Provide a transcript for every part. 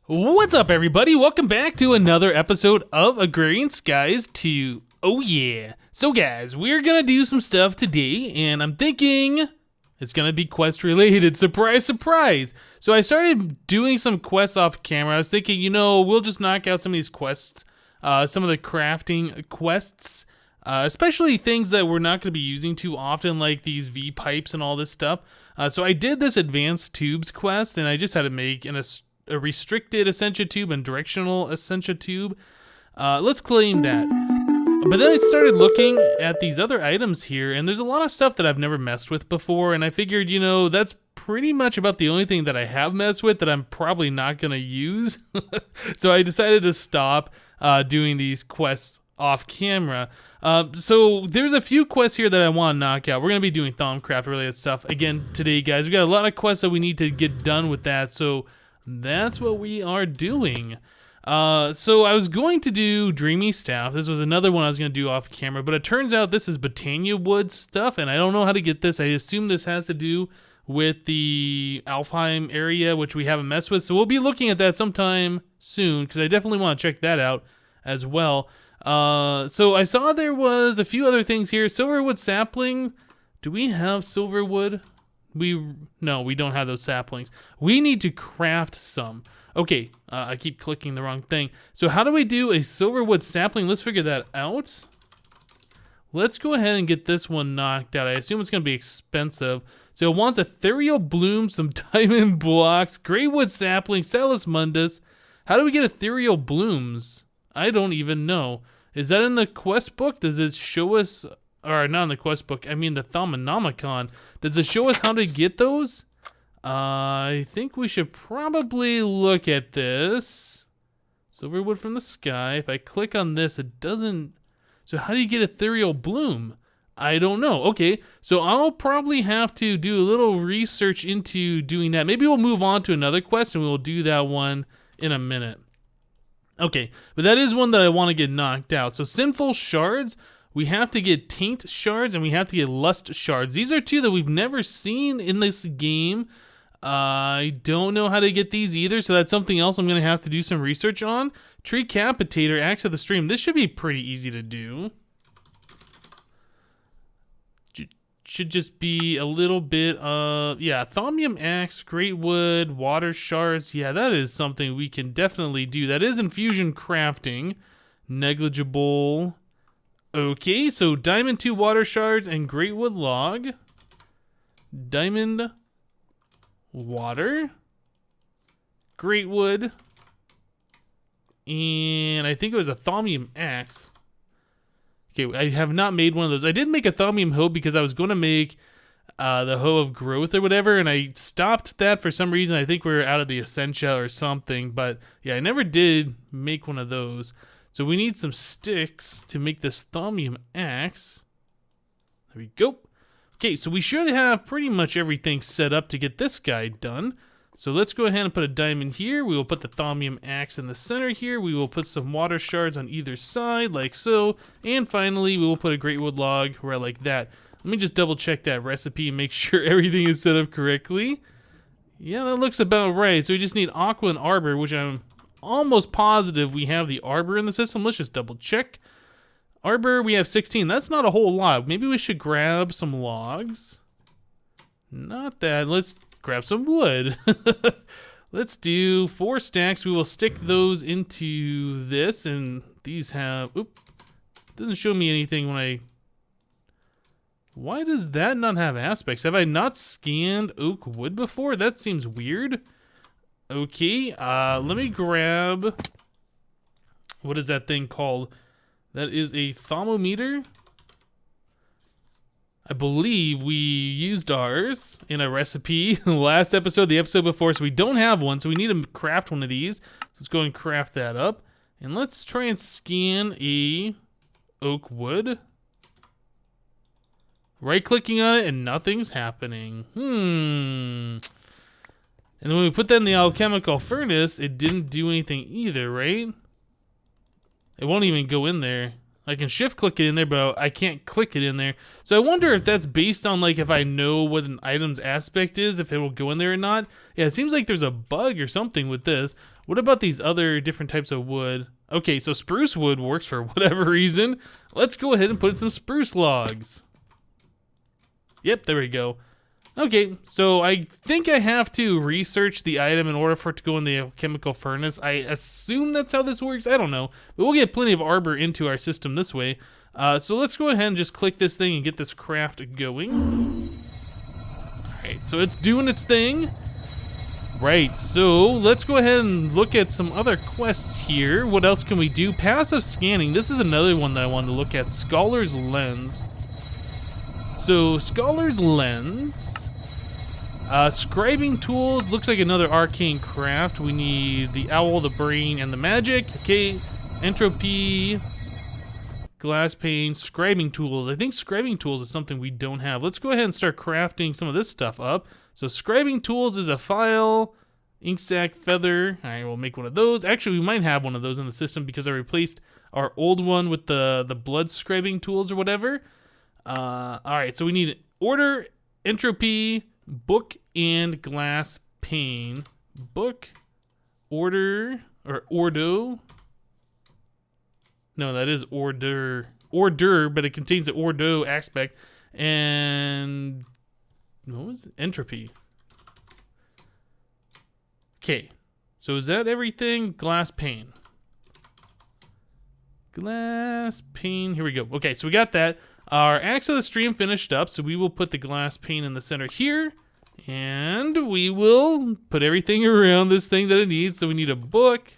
What's up, everybody? Welcome back to another episode of Agrarian Skies 2. Oh yeah. So guys, we're gonna do some stuff today, and I'm thinking it's gonna be quest related. Surprise, surprise. So I started doing some quests off camera. I was thinking, we'll just knock out some of these quests, some of the crafting quests, especially things that we're not gonna be using too often, like these V-pipes and all this stuff. So I did this advanced tubes quest, and I just had to make a restricted Essentia tube and directional Essentia tube. Let's claim that. But then I started looking at these other items here, and there's a lot of stuff that I've never messed with before, and I figured, that's pretty much about the only thing that I have messed with that I'm probably not gonna use. So I decided to stop doing these quests off camera. So there's a few quests here that I want to knock out. We're gonna be doing Thaumcraft related stuff again today, guys. We got a lot of quests that we need to get done with that, so that's what we are doing. So I was going to do Dreamy Staff. This was another one I was going to do off camera, but it turns out this is Botania Wood stuff, and I don't know how to get this. I assume this has to do with the Alfheim area, which we haven't messed with, so we'll be looking at that sometime soon, because I definitely want to check that out as well. So I saw there was a few other things here. Silverwood sapling. Do we have silverwood? No, we don't have those saplings. We need to craft some. Okay, I keep clicking the wrong thing. So how do we do a silverwood sapling? Let's figure that out. Let's go ahead and get this one knocked out. I assume it's going to be expensive. So it wants ethereal bloom, some diamond blocks, greywood sapling, Salus mundus. How do we get ethereal blooms? I don't even know. Is that in the quest book? Does it show us... Or not in the quest book, I mean the Thaumanomicon. Does it show us how to get those? I think we should probably look at this. Silverwood from the sky. If I click on this, it doesn't... So how do you get ethereal bloom? I don't know. Okay, so I'll probably have to do a little research into doing that. Maybe we'll move on to another quest and we'll do that one in a minute. Okay, but that is one that I want to get knocked out. So sinful shards... We have to get taint shards and we have to get lust shards. These are two that we've never seen in this game. I don't know how to get these either, so that's something else I'm going to have to do some research on. Tree capitator, axe of the stream. This should be pretty easy to do. Should just be a little bit of, yeah, thaumium axe, great wood, water shards. Yeah, that is something we can definitely do. That is infusion crafting. Negligible. Okay, so diamond 2 water shards and great wood log. Diamond, water, great wood, and I think it was a thaumium axe. Okay, I have not made one of those. I did make a thaumium hoe because I was going to make the hoe of growth or whatever, and I stopped that for some reason. I think we were out of the Essentia or something, but yeah, I never did make one of those. So we need some sticks to make this thaumium axe. There we go. Okay, so we should have pretty much everything set up to get this guy done. So let's go ahead and put a diamond here. We will put the thaumium axe in the center here. We will put some water shards on either side, like so. And finally, we will put a great wood log right like that. Let me just double check that recipe and make sure everything is set up correctly. Yeah, that looks about right. So we just need aqua and arbor, which I'm almost positive we have the arbor in the system. Let's just double check. Arbor, we have 16. That's not a whole lot. Maybe we should grab some logs. Not that. Let's grab some wood. Let's do 4 stacks. We will stick those into this, and these have... Oop. Doesn't show me anything when I... Why does that not have aspects? Have I not scanned oak wood before? That seems weird. Okay, let me grab, what is that thing called? That is a thermometer. I believe we used ours in a recipe the last episode, the episode before, so we don't have one, so we need to craft one of these. So let's go and craft that up. And let's try and scan a oak wood. Right-clicking on it and nothing's happening. And then when we put that in the alchemical furnace, it didn't do anything either, right? It won't even go in there. I can shift click it in there, but I can't click it in there. So I wonder if that's based on, like, if I know what an item's aspect is, if it will go in there or not. Yeah, it seems like there's a bug or something with this. What about these other different types of wood? Okay, so spruce wood works for whatever reason. Let's go ahead and put in some spruce logs. Yep, there we go. Okay, so I think I have to research the item in order for it to go in the chemical furnace. I assume that's how this works. I don't know. But we'll get plenty of arbor into our system this way. So let's go ahead and just click this thing and get this craft going. Alright, so it's doing its thing. Right, so let's go ahead and look at some other quests here. What else can we do? Passive scanning. This is another one that I wanted to look at. Scholar's Lens. So, Scholar's Lens. Scribing tools. Looks like another arcane craft. We need the owl, the brain, and the magic. Okay, entropy. Glass pane. Scribing tools. I think scribing tools is something we don't have. Let's go ahead and start crafting some of this stuff up. So scribing tools is a file, ink sac, feather. All right, we'll make one of those. Actually, we might have one of those in the system because I replaced our old one with the blood scribing tools or whatever. All right, so we need order, entropy, book, and glass pane. Book, order, or ordo. No, that is order, but it contains the ordo aspect. And what was it? Entropy. Okay, so is that everything? Glass pane. Glass pane, here we go. Okay, so we got that. Our axe of the stream finished up, so we will put the glass pane in the center here. And we will put everything around this thing that it needs. So we need a book.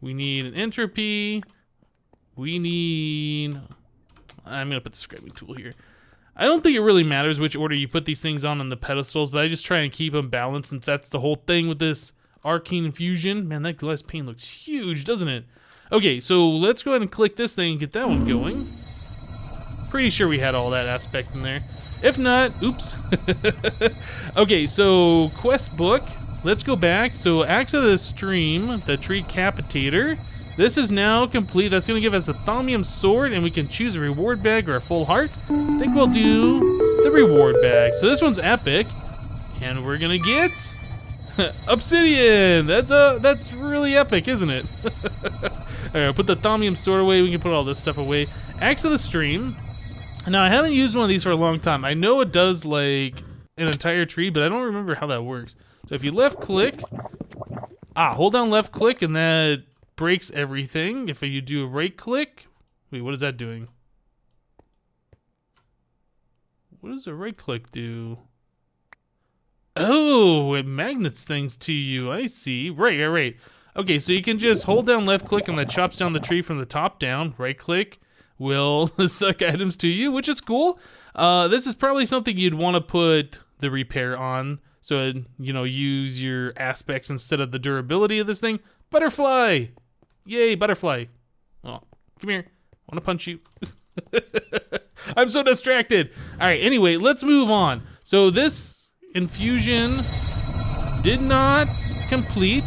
We need an entropy. We need... I'm going to put the scribing tool here. I don't think it really matters which order you put these things on the pedestals, but I just try and keep them balanced since that's the whole thing with this arcane infusion. Man, that glass pane looks huge, doesn't it? Okay, so let's go ahead and click this thing and get that one going. Pretty sure we had all that aspect in there. If not, oops. Okay, so quest book. Let's go back. So axe of the stream, the tree capitator. This is now complete. That's going to give us a thaumium sword, and we can choose a reward bag or a full heart. I think we'll do the reward bag. So this one's epic, and we're going to get obsidian. That's really epic, isn't it? All right, put the thaumium sword away. We can put all this stuff away. Axe of the stream. Now, I haven't used one of these for a long time. I know it does, like, an entire tree, but I don't remember how that works. So if you left-click, hold down left-click, and that breaks everything. If you do a right-click, wait, what is that doing? What does a right-click do? Oh, it magnets things to you. I see. Right. Okay, so you can just hold down left-click, and that chops down the tree from the top down. Right-click will suck items to you, which is cool. This is probably something you'd want to put the repair on, so it, use your aspects instead of the durability of this thing. Butterfly! Yay, butterfly. Oh, come here. I want to punch you. I'm so distracted. All right, anyway, let's move on. So this infusion did not complete.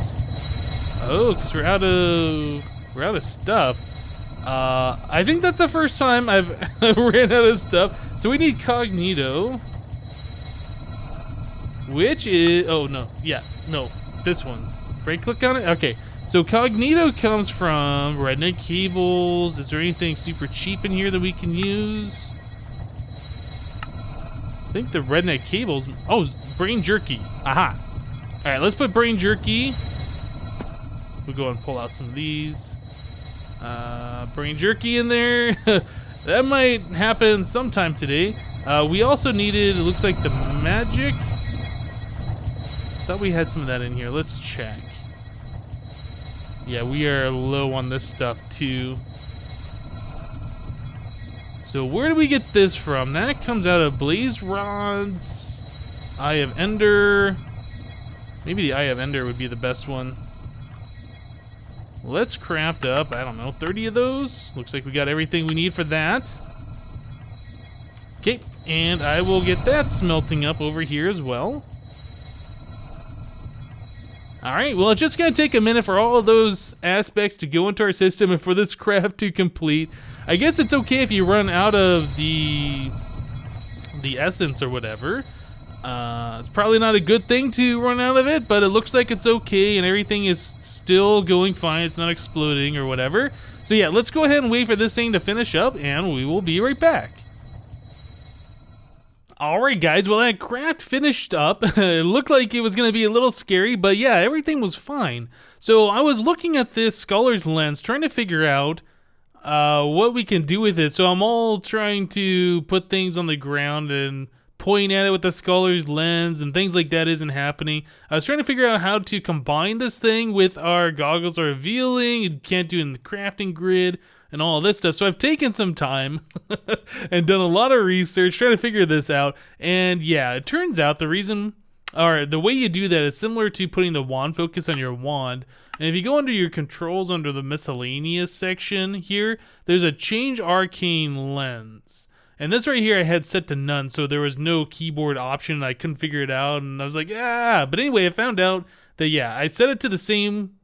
Oh, because we're out of stuff. I think that's the first time I've ran out of stuff. So we need Cognito, which is, this one. Right click on it? Okay. So Cognito comes from redneck cables. Is there anything super cheap in here that we can use? I think the redneck cables, brain jerky. Aha. All right, let's put brain jerky. We'll go and pull out some of these. Brain jerky in there. That might happen sometime today. We also needed, it looks like the magic. Thought we had some of that in here. Let's check. Yeah, we are low on this stuff too. So where do we get this from? That comes out of blaze rods, Eye of Ender. Maybe the Eye of Ender would be the best one. Let's craft up, I don't know, 30 of those. Looks like we got everything we need for that. Okay, and I will get that smelting up over here as well. Alright, well, it's just going to take a minute for all of those aspects to go into our system and for this craft to complete. I guess it's okay if you run out of the essence or whatever. It's probably not a good thing to run out of it, but it looks like it's okay and everything is still going fine. It's not exploding or whatever. So yeah, let's go ahead and wait for this thing to finish up and we will be right back. Alright guys, well that craft finished up. It looked like it was going to be a little scary, but yeah, everything was fine. So I was looking at this scholar's lens, trying to figure out what we can do with it. So I'm all trying to put things on the ground and point at it with the scholar's lens and things like that isn't happening. I was trying to figure out how to combine this thing with our goggles are revealing. You can't do it in the crafting grid and all this stuff. So I've taken some time and done a lot of research trying to figure this out. And yeah, it turns out the reason, or the way you do that is similar to putting the wand focus on your wand. And if you go under your controls under the miscellaneous section here, there's a change arcane lens. And this right here I had set to none, so there was no keyboard option. I couldn't figure it out, and I was like, ah. But anyway, I found out that, yeah, I set it to the same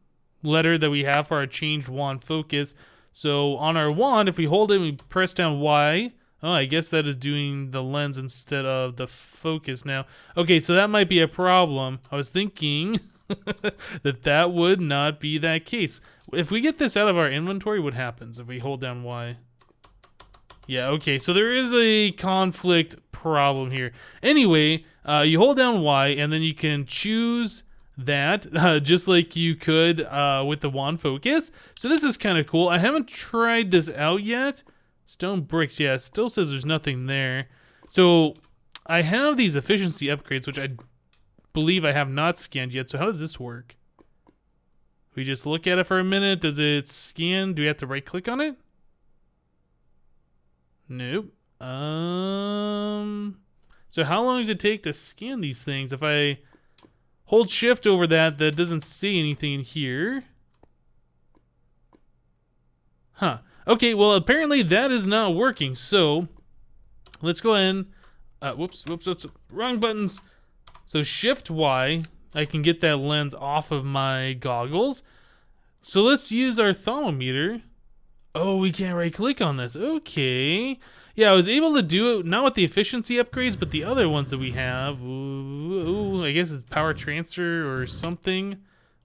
letter that we have for our change wand focus. So on our wand, if we hold it and we press down Y, oh, I guess that is doing the lens instead of the focus now. Okay, so that might be a problem. I was thinking that would not be that case. If we get this out of our inventory, what happens if we hold down Y? Yeah, okay, so there is a conflict problem here. Anyway, you hold down Y, and then you can choose that, just like you could with the wand focus. So this is kind of cool. I haven't tried this out yet. Stone bricks, yeah, it still says there's nothing there. So I have these efficiency upgrades, which I believe I have not scanned yet. So how does this work? We just look at it for a minute. Does it scan? Do we have to right click on it? Nope. So how long does it take to scan these things? If I hold shift over that doesn't see anything in here. Huh. Okay, well apparently that is not working. So let's go ahead and whoops, wrong buttons. So shift Y, I can get that lens off of my goggles. So let's use our thermometer. Oh, we can't right click on this. Okay. Yeah, I was able to do it, not with the efficiency upgrades, but the other ones that we have. Ooh, I guess it's power transfer or something.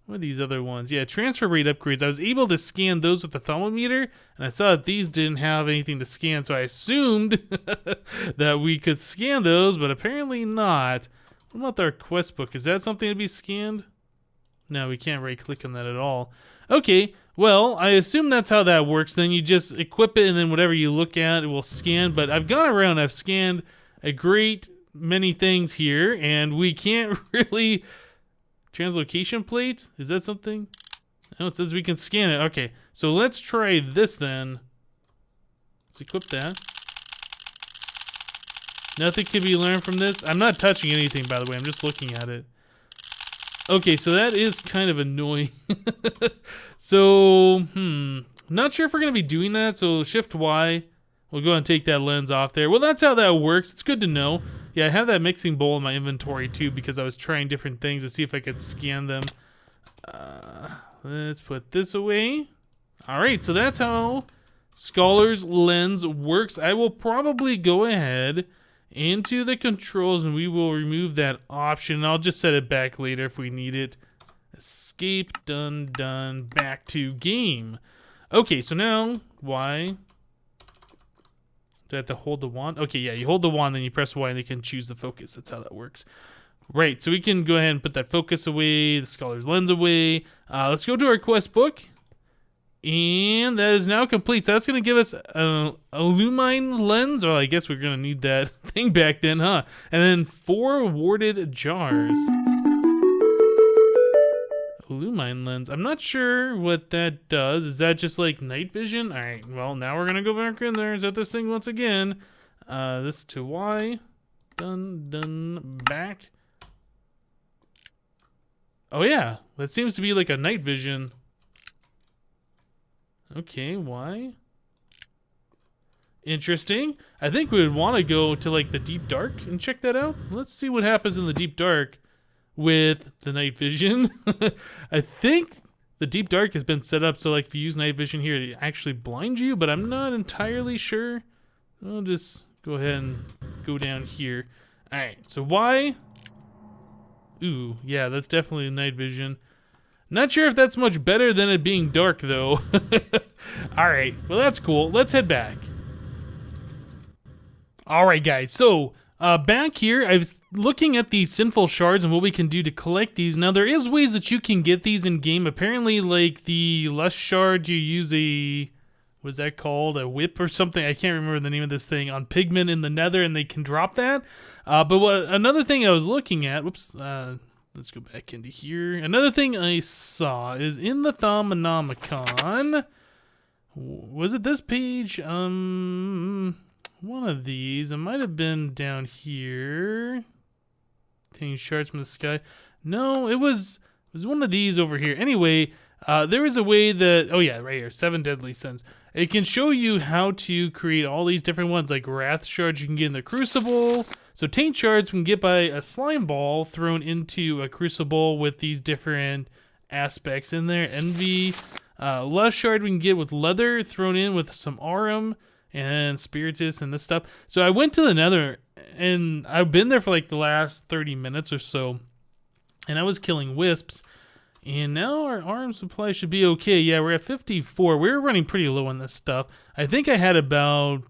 What are these other ones? Yeah, transfer rate upgrades. I was able to scan those with the thermometer, and I saw that these didn't have anything to scan, so I assumed that we could scan those, but apparently not. What about our quest book? Is that something to be scanned? No, we can't right click on that at all. Okay, well, I assume that's how that works. Then you just equip it and then whatever you look at, it will scan. But I've gone around, I've scanned a great many things here, and we can't really... Translocation plate? Is that something? Oh, it says we can scan it. Okay, so let's try this then. Let's equip that. Nothing can be learned from this. I'm not touching anything, by the way. I'm just looking at it. Okay, so that is kind of annoying. So, not sure if we're going to be doing that. So, Shift Y. We'll go and take that lens off there. Well, that's how that works. It's good to know. Yeah, I have that mixing bowl in my inventory, too, because I was trying different things to see if I could scan them. Let's put this away. All right, so that's how Scholar's Lens works. I will probably go ahead into the controls and we will remove that option. I'll just set it back later if we need it. Escape, done, back to game. Okay, so now, Y. Do I have to hold the wand? Okay, yeah, you hold the wand, then you press Y and you can choose the focus. That's how that works. Right, so we can go ahead and put that focus away, the Scholar's Lens away. Let's go to our quest book. And that is now complete. So that's going to give us a Lumine lens. Or I guess we're going to need that thing back then, huh? And then 4 warded jars. Lumine lens. I'm not sure what that does. Is that just like night vision? All right, well, now we're going to go back in there and set this thing once again. This to Y. Done, back. Oh, yeah. That seems to be like a night vision. Okay, why? Interesting. I think we would want to go to like the deep dark and check that out. Let's see what happens in the deep dark with the night vision. I think the deep dark has been set up so like if you use night vision here, it actually blinds you, but I'm not entirely sure. I'll just go ahead and go down here. All right, so Y, Ooh, yeah, that's definitely night vision. Not sure if that's much better than it being dark, though. Alright, well that's cool. Let's head back. Alright, guys, so back here, I was looking at these sinful shards and what we can do to collect these. Now, there is ways that you can get these in-game. Apparently, like the lust shard, you use a... what's that called? A whip or something? I can't remember the name of this thing. On pigment in the nether, and they can drop that. But another thing I was looking at... whoops. Let's go back into here. Another thing I saw is in the Thaumanomicon. Was it this page? One of these. It might have been down here. Taking shards from the sky. No, it was one of these over here. Anyway, there is a way that... oh yeah, right here. 7 deadly sins. It can show you how to create all these different ones, like wrath shards you can get in the crucible. So taint shards we can get by a slime ball thrown into a crucible with these different aspects in there. Envy. Lust shard we can get with leather thrown in with some aurum and spiritus and this stuff. So I went to the nether, and I've been there for like the last 30 minutes or so, and I was killing wisps. And now our arm supply should be okay. Yeah, we're at 54. We're running pretty low on this stuff. I think I had about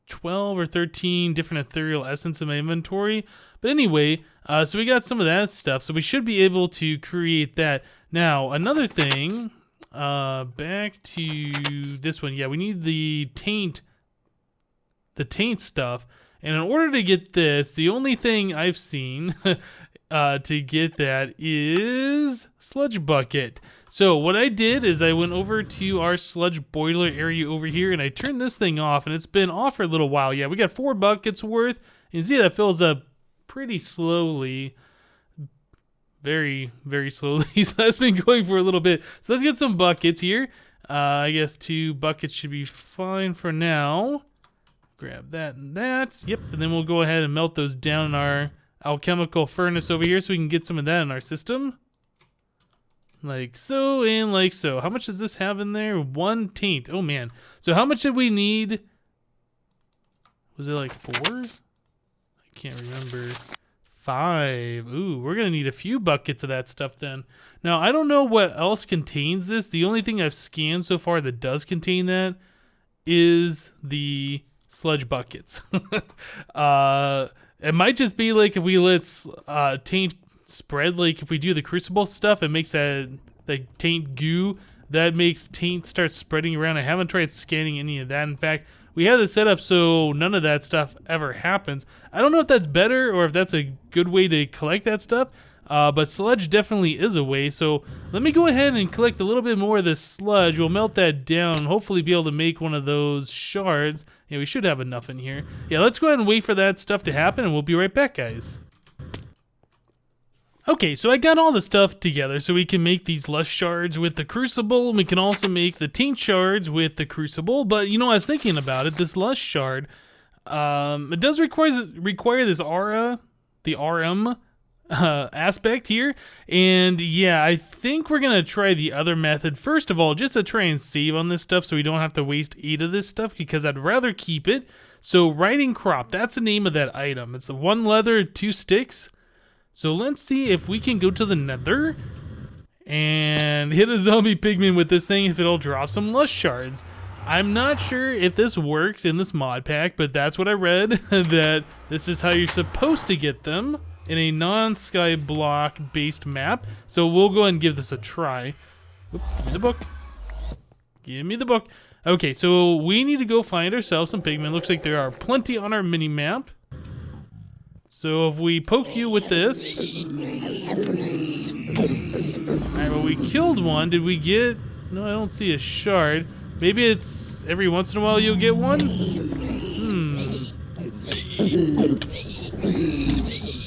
12 or 13 different ethereal essence in my inventory. But anyway, so we got some of that stuff. So we should be able to create that. Now, another thing, back to this one. Yeah, we need the taint stuff. And in order to get this, the only thing I've seen to get that is sludge bucket. So what I did is I went over to our sludge boiler area over here, and I turned this thing off, and it's been off for a little while. Yeah, we got 4 buckets worth. You see that fills up pretty slowly. Very, very slowly. So that's been going for a little bit. So let's get some buckets here. I guess 2 buckets should be fine for now. Grab that and that. Yep, and then we'll go ahead and melt those down in our alchemical furnace over here so we can get some of that in our system. Like so and like so. How much does this have in there? 1 taint. Oh man. So how much did we need? Was it like 4? I can't remember. 5. Ooh, we're gonna need a few buckets of that stuff then. Now I don't know what else contains this. The only thing I've scanned so far that does contain that is the sludge buckets. It might just be like if we let taint spread, like if we do the crucible stuff, it makes that like taint goo that makes taint start spreading around. I haven't tried scanning any of that. In fact, we have this set up so none of that stuff ever happens. I don't know if that's better or if that's a good way to collect that stuff, but sludge definitely is a way. So let me go ahead and collect a little bit more of this sludge. We'll melt that down, hopefully be able to make one of those shards. Yeah, we should have enough in here. Yeah, let's go ahead and wait for that stuff to happen, and we'll be right back, guys. Okay, so I got all the stuff together so we can make these lust shards with the crucible, and we can also make the taint shards with the crucible. But, you know, I was thinking about it, this lust shard, it does require this aura, the RM aspect here. And yeah, I think we're gonna try the other method first of all, just to try and save on this stuff so we don't have to waste 8 of this stuff, because I'd rather keep it. So riding crop, that's the name of that item. It's the 1 leather, 2 sticks. So let's see if we can go to the nether and hit a zombie pigman with this thing, if it'll drop some lust shards. I'm not sure if this works in this mod pack, but that's what I read, that this is how you're supposed to get them in a non-skyblock based map. So we'll go ahead and give this a try. Oop, give me the book. Give me the book. Okay, so we need to go find ourselves some pigmen. Looks like there are plenty on our mini map. So if we poke you with this. Alright, well, we killed one. Did we get... No, I don't see a shard. Maybe it's every once in a while you'll get one?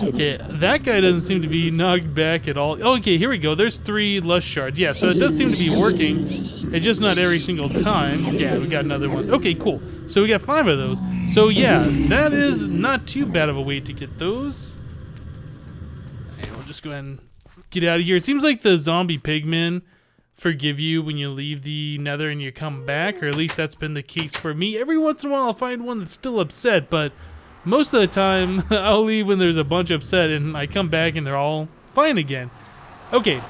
Okay, that guy doesn't seem to be knocked back at all. Okay, here we go. There's 3 lust shards. Yeah, so it does seem to be working. It's just not every single time. Yeah, we got another one. Okay, cool. So we got 5 of those. So yeah, that is not too bad of a way to get those. And we'll just go ahead and get out of here. It seems like the zombie pigmen forgive you when you leave the nether and you come back, or at least that's been the case for me. Every once in a while I'll find one that's still upset, but most of the time I'll leave when there's a bunch upset and I come back and they're all fine again. Okay,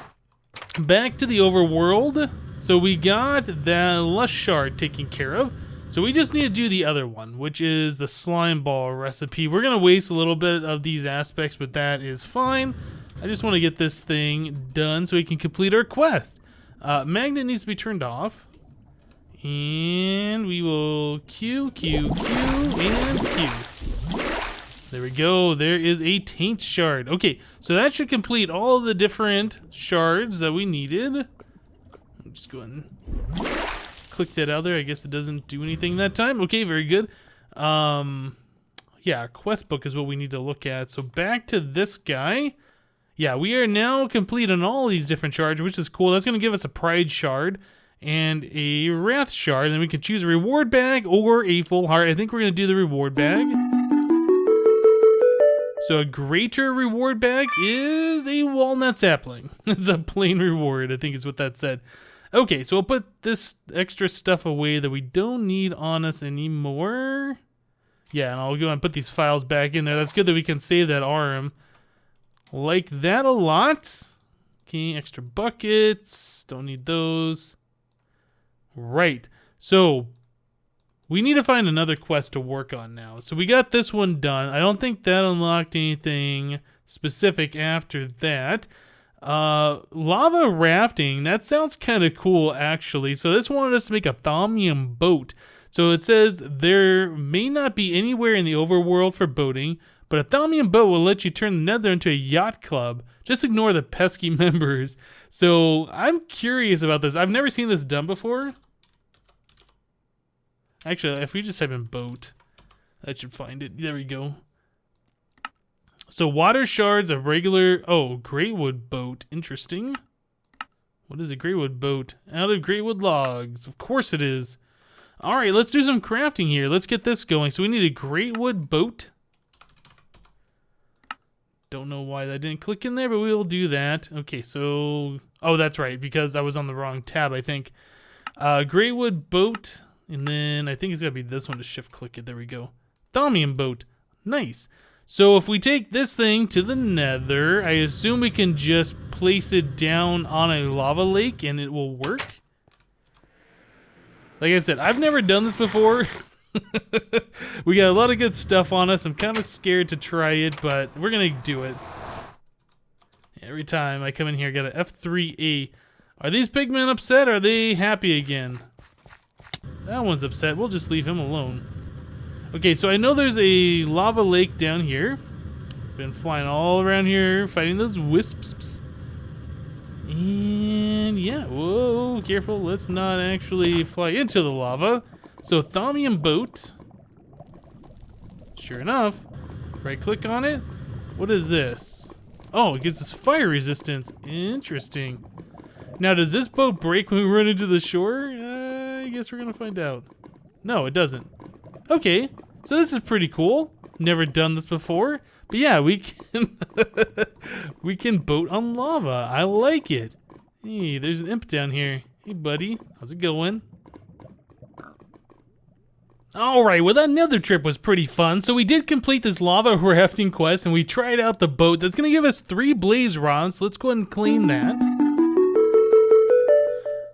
back to the overworld. So we got the lush shard taken care of. So we just need to do the other one, which is the slime ball recipe. We're gonna waste a little bit of these aspects, but that is fine. I just want to get this thing done so we can complete our quest. Magnet needs to be turned off. And we will Q, and Q. There we go. There is a taint shard. Okay, so that should complete all of the different shards that we needed. I'm just going to click that out there. I guess it doesn't do anything that time. Okay, very good. Yeah, quest book is what we need to look at. So back to this guy. Yeah, we are now complete on all these different shards, which is cool. That's going to give us a pride shard and a wrath shard. And then we can choose a reward bag or a full heart. I think we're going to do the reward bag. So a greater reward bag is a walnut sapling. It's a plain reward, I think is what that said. Okay, so we'll put this extra stuff away that we don't need on us anymore. Yeah, and I'll go and put these files back in there. That's good that we can save that arm. Like that a lot. Okay, extra buckets. Don't need those. Right. So we need to find another quest to work on now. So we got this one done. I don't think that unlocked anything specific after that. Lava rafting. That sounds kind of cool, actually. So this wanted us to make a Thaumium boat. So it says there may not be anywhere in the overworld for boating, but a Thaumium boat will let you turn the Nether into a yacht club. Just ignore the pesky members. So I'm curious about this. I've never seen this done before. Actually, if we just type in boat, that should find it. There we go. So water shards, a regular, oh, Greywood boat. Interesting. What is a Greywood boat? Out of Greywood logs. Of course it is. All right, let's do some crafting here. Let's get this going. So we need a Greywood boat. Don't know why that didn't click in there, but we will do that. Okay, so, oh, that's right, because I was on the wrong tab, I think. Greywood boat, and then I think it's gotta be this one to shift click it. There we go. Thaumium boat. Nice. So if we take this thing to the Nether, I assume we can just place it down on a lava lake and it will work. Like I said, I've never done this before. We got a lot of good stuff on us. I'm kind of scared to try it, but we're gonna do it. Every time I come in here, I got an F3A. Are these pigmen upset? Or are they happy again? That one's upset. We'll just leave him alone. Okay, so I know there's a lava lake down here. Been flying all around here, fighting those wisps. And yeah, whoa, careful. Let's not actually fly into the lava. So Thaumium boat. Sure enough, right click on it. What is this? Oh, it gives us fire resistance. Interesting. Now, does this boat break when we run into the shore? I guess we're gonna find out. No, it doesn't. Okay, so this is pretty cool. Never done this before, but yeah, we can we can boat on lava. I like it. Hey, there's an imp down here. Hey, buddy, how's it going? Alright, well that nether trip was pretty fun. So we did complete this lava rafting quest and we tried out the boat. That's going to give us 3 blaze rods. So let's go ahead and clean that.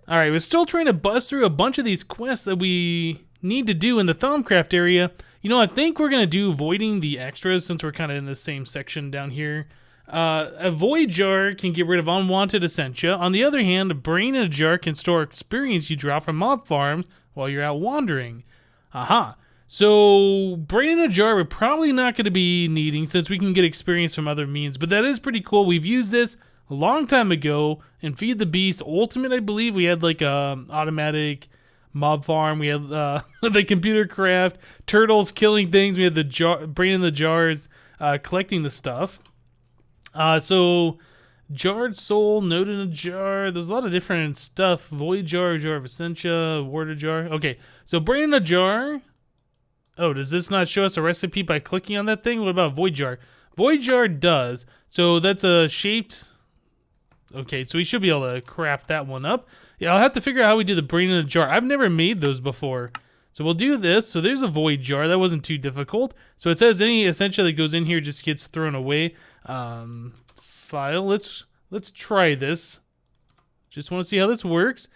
Alright, we're still trying to buzz through a bunch of these quests that we need to do in the Thaumcraft area. You know, I think we're going to do voiding the extras since we're kind of in the same section down here. A void jar can get rid of unwanted essentia. On the other hand, a brain in a jar can store experience you drop from mob farms while you're out wandering. Aha. So, brain in a jar we're probably not going to be needing since we can get experience from other means. But that is pretty cool. We've used this a long time ago in Feed the Beast Ultimate, I believe. We had like a automatic mob farm. We had the computer craft, turtles killing things. We had the jar, brain in the jars, collecting the stuff. So, jarred soul, note in a jar. There's a lot of different stuff. Void jar, jar of essentia, water jar. Okay, so brain in a jar. Oh, does this not show us a recipe by clicking on that thing? What about void jar? Void jar does. So that's a shaped. Okay, so we should be able to craft that one up. Yeah, I'll have to figure out how we do the brain in a jar. I've never made those before. So we'll do this. So there's a void jar. That wasn't too difficult. So it says any essentia that goes in here just gets thrown away. File. Let's try this. Just want to see how this works.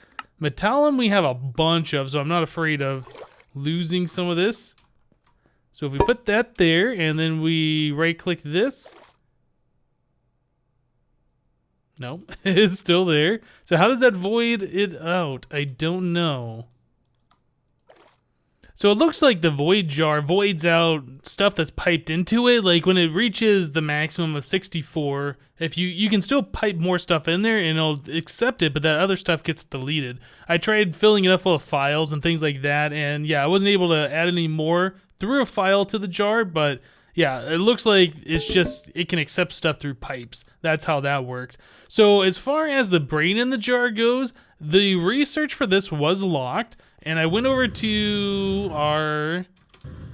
Metallum we have a bunch of, so I'm not afraid of losing some of this. So if we put that there and then we right click this. No, it's still there. So how does that void it out? I don't know. So it looks like the void jar voids out stuff that's piped into it. Like when it reaches the maximum of 64, if you can still pipe more stuff in there and it'll accept it, but that other stuff gets deleted. I tried filling it up full of files and things like that, and yeah, I wasn't able to add any more through a file to the jar, but yeah, it looks like it's just, it can accept stuff through pipes. That's how that works. So as far as the brain in the jar goes, the research for this was locked, and I went over to our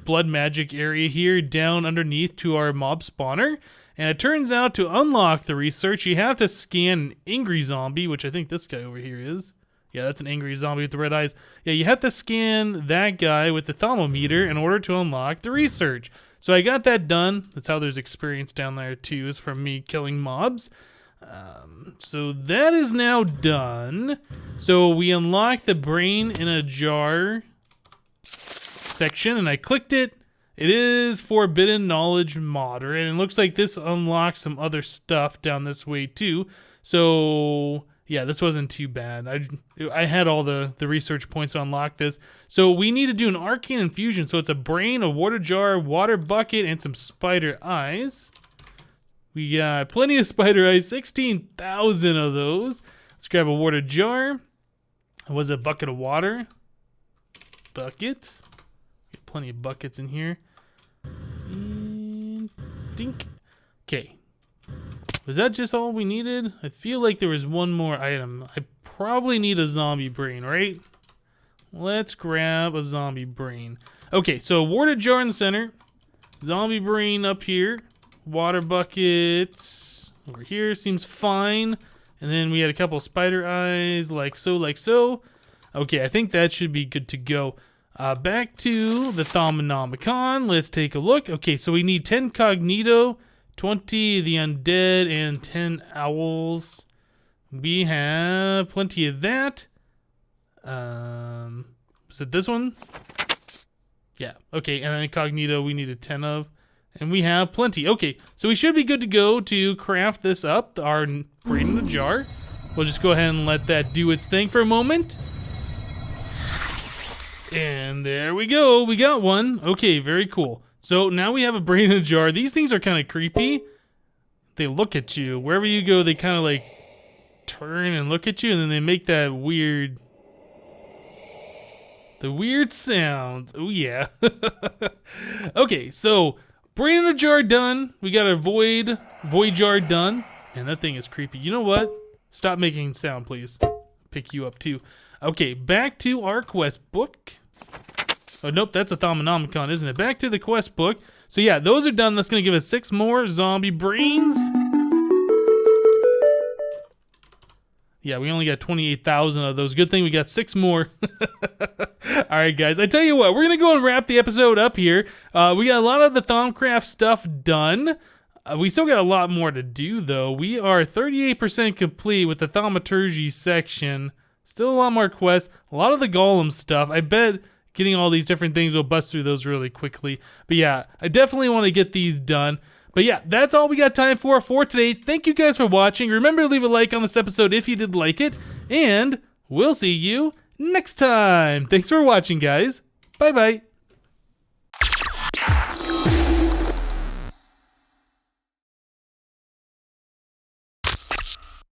blood magic area here down underneath to our mob spawner, and it turns out to unlock the research, you have to scan an angry zombie, which I think this guy over here is. Yeah, that's an angry zombie with the red eyes. Yeah, you have to scan that guy with the thermometer in order to unlock the research. So I got that done. That's how there's experience down there too, is from me killing mobs. So that is now done. So we unlocked the brain in a jar section, and I clicked it. It is Forbidden Knowledge Modder, and it looks like this unlocks some other stuff down this way too. So yeah, this wasn't too bad. I had all the research points to unlock this. So we need to do an arcane infusion. So it's a brain, a water jar, water bucket, and some spider eyes. We got plenty of spider eyes, 16,000 of those. Let's grab a water jar. It was a bucket of water. Bucket. Get plenty of buckets in here. And dink. Okay. Was that just all we needed? I feel like there was one more item. I probably need a zombie brain, right? Let's grab a zombie brain. Okay, so water jar in the center. Zombie brain up here. Water buckets over here seems fine. And then we had a couple spider eyes, like so, like so. Okay, I think that should be good to go. Back to the Thaumanomicon. Let's take a look. Okay, so we need 10 Cognito, 20 the undead, and 10 owls. We have plenty of that. Is it this one? Yeah, okay, and then Cognito we needed 10 of. And we have plenty. Okay, so we should be good to go to craft this up, our brain in the jar. We'll just go ahead and let that do its thing for a moment. And there we go, we got one. Okay, very cool. So now we have a brain in a jar. These things are kind of creepy. They look at you. Wherever you go, they kind of like turn and look at you, and then they make that weird... the weird sounds. Oh yeah. Okay, so... brain in a jar done. We got our void jar done. And that thing is creepy. You know what? Stop making sound, please. Pick you up too. Okay, back to our quest book. Oh, nope, that's a Thaumanomicon, isn't it? Back to the quest book. So yeah, those are done. That's gonna give us 6 more zombie brains. Yeah, we only got 28,000 of those. Good thing we got 6 more. All right, guys. I tell you what, we're going to go and wrap the episode up here. We got a lot of the Thaumcraft stuff done. We still got a lot more to do, though. We are 38% complete with the Thaumaturgy section. Still a lot more quests. A lot of the golem stuff. I bet getting all these different things will bust through those really quickly. But yeah, I definitely want to get these done. But yeah, that's all we got time for today. Thank you guys for watching. Remember to leave a like on this episode if you did like it. And we'll see you next time. Thanks for watching, guys. Bye-bye.